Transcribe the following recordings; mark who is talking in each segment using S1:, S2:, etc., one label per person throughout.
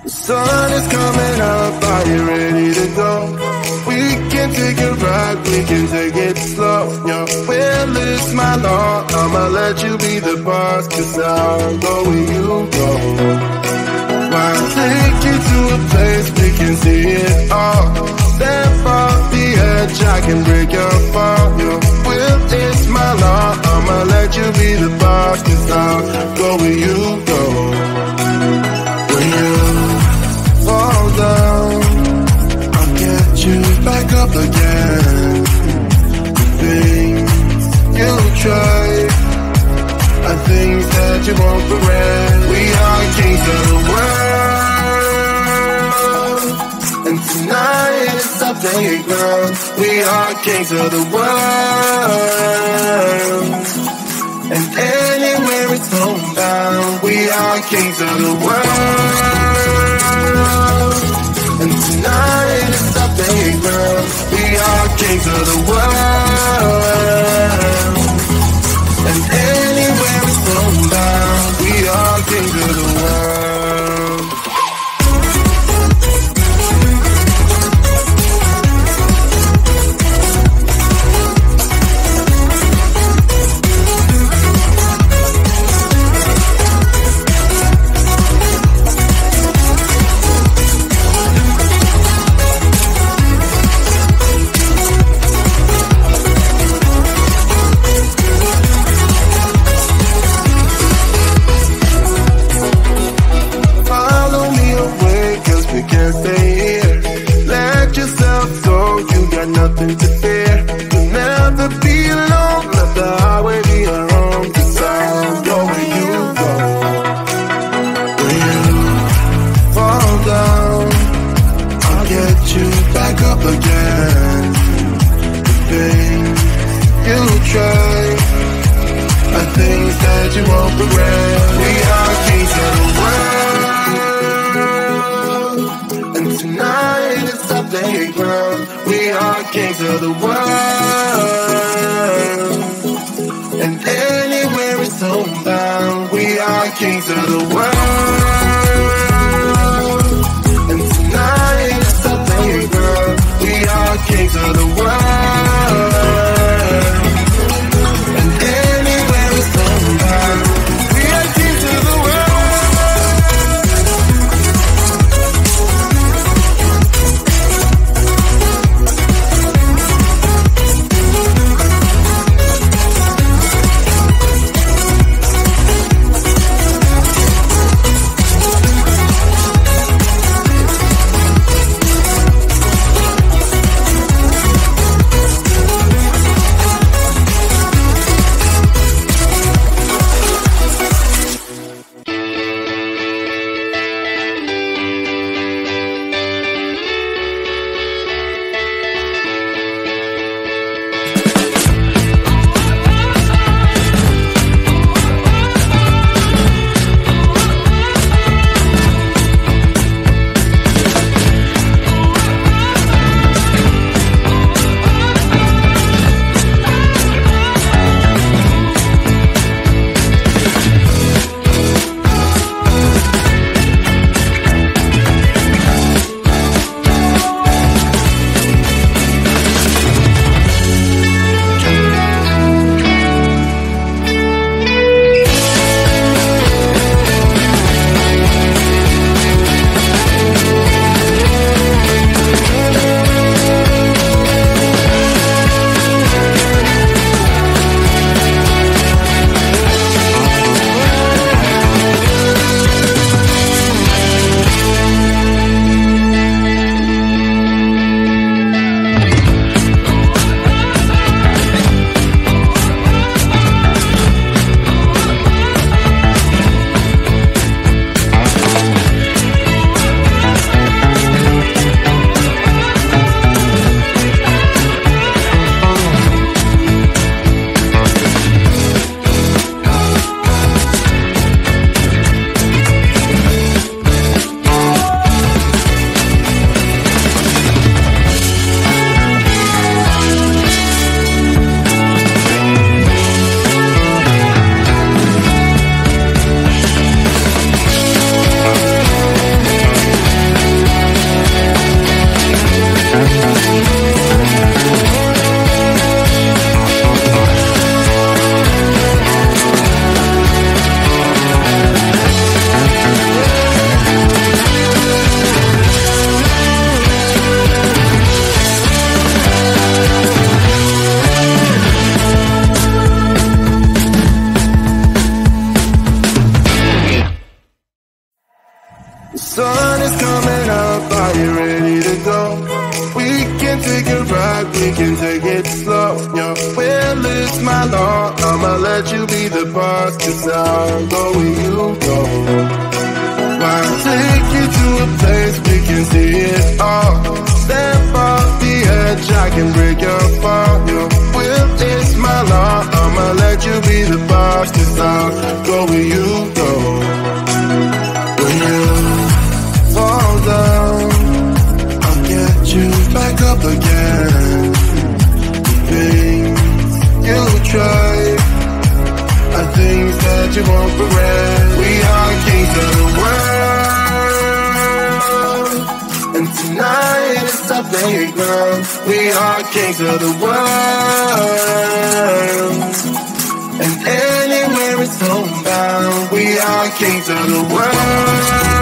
S1: Sun is coming up, are you ready to go? We can take a ride, we can take it slow. Your will is my law, I'ma let you be the boss, 'cause I'll go where you go. I'll take you to a place we can see it all. Step off the edge, I can break your fall. Your will is my law, I'ma let you be the boss, 'cause I'll go where you go. When you fall down, I'll get you back up again. The things you try are things that you won't regret. We are kings of the world, and tonight it's our playground. We are kings of the world, and anywhere it's homebound. We are kings of the world, and tonight it's our playground. We are kings of the world, and anywhere it's homebound. We are kings of the world. Nothing to fear. You'll never be alone. Let the highway be your home, 'cause I'll go where you go. When you fall down, I'll get you back up again. The things you try are things that you won't regret. We are kings of the world, and tonight it's our playground. We are kings of the world, and anywhere it's homebound. We are kings of the world, and tonight it's our playground. We are kings of the world, and anywhere it's homebound. We are kings of the world. my law, I'ma let you be the boss, 'cause I'll go where you go. I'll take you to a place we can see it all. Step off the edge, I can break your fall. Your will is my law, I'ma let you be the boss, 'cause I'll go where you go. When you fall down, I'll get you back up again. Things you try are things that you won't regret. We are kings of the world, and tonight it's our playground. We are kings of the world, and anywhere it's homebound. We are kings of the world,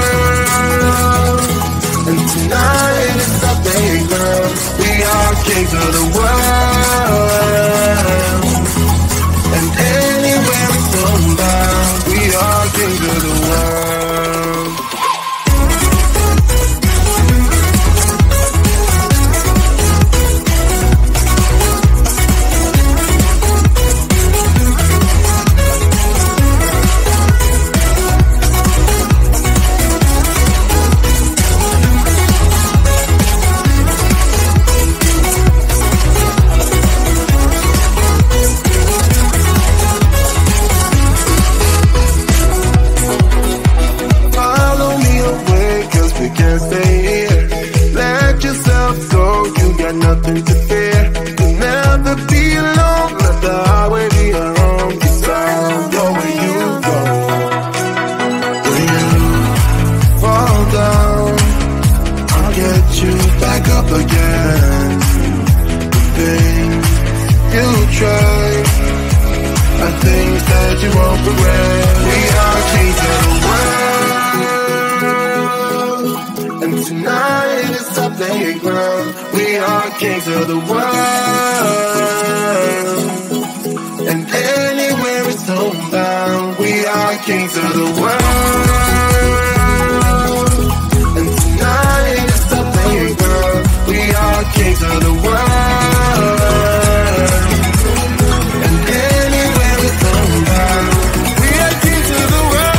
S1: and tonight it's our playground. We are kings of the world, and anywhere it's homebound. We are kings of the world. Nothing to fear. You'll never be alone. Let the highway be your home. 'Cause I'll go where you go. When you fall down, I'll get you back up again. The things you try are things that you won't regret. We are kings of the world, and tonight it's our playground. We are kings of the world, and anywhere it's homebound. We are kings of the world, and tonight it's our playground. We are kings of the world, and anywhere it's homebound. We are kings of the world.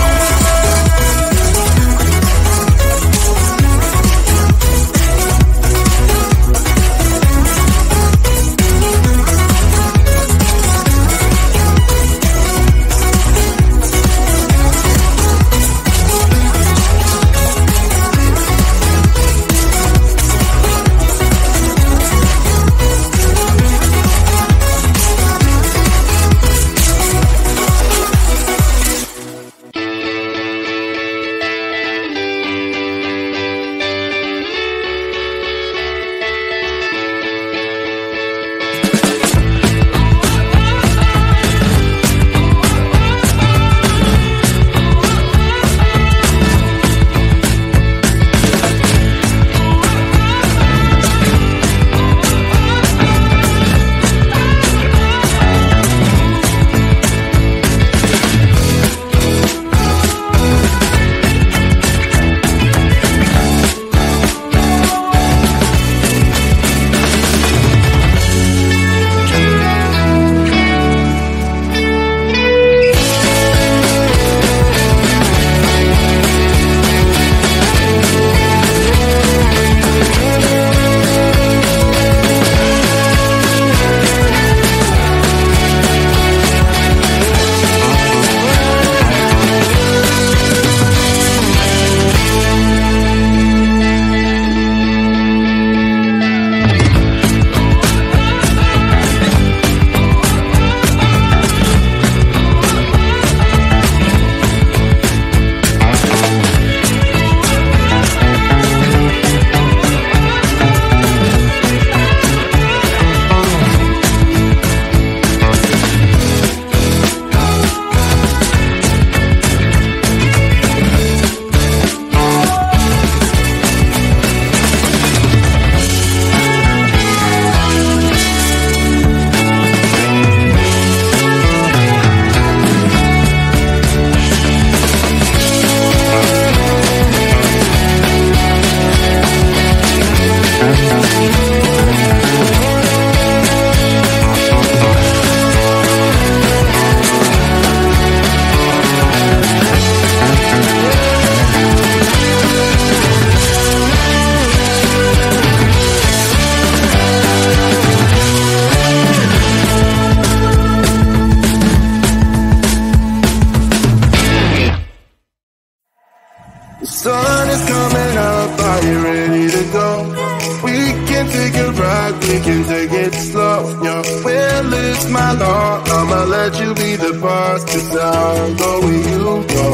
S1: right, we can take it slow. Yo, well, it's my law, I'ma let you be the boss, 'cause I'll go where you go.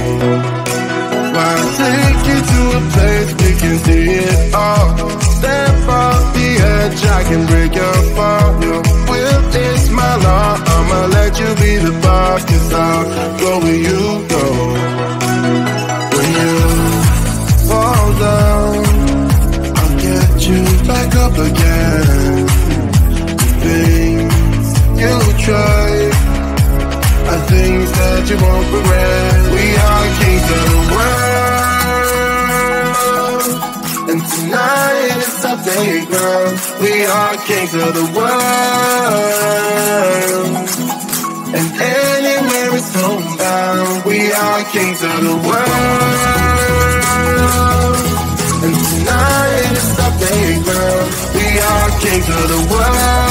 S1: I'll take you to a place we can see it all. Step off the edge, I can break your fall. Yo, well, it's my law, I'ma let you be the boss, 'cause I'll go where you go. When you fall down, I'll get you back up again. Things you try are things that you won't regret. We are kings of the world, and tonight is our playground. We are kings of the world, and anywhere is homebound. We are kings of the world, and tonight is our playground. We are kings of the world.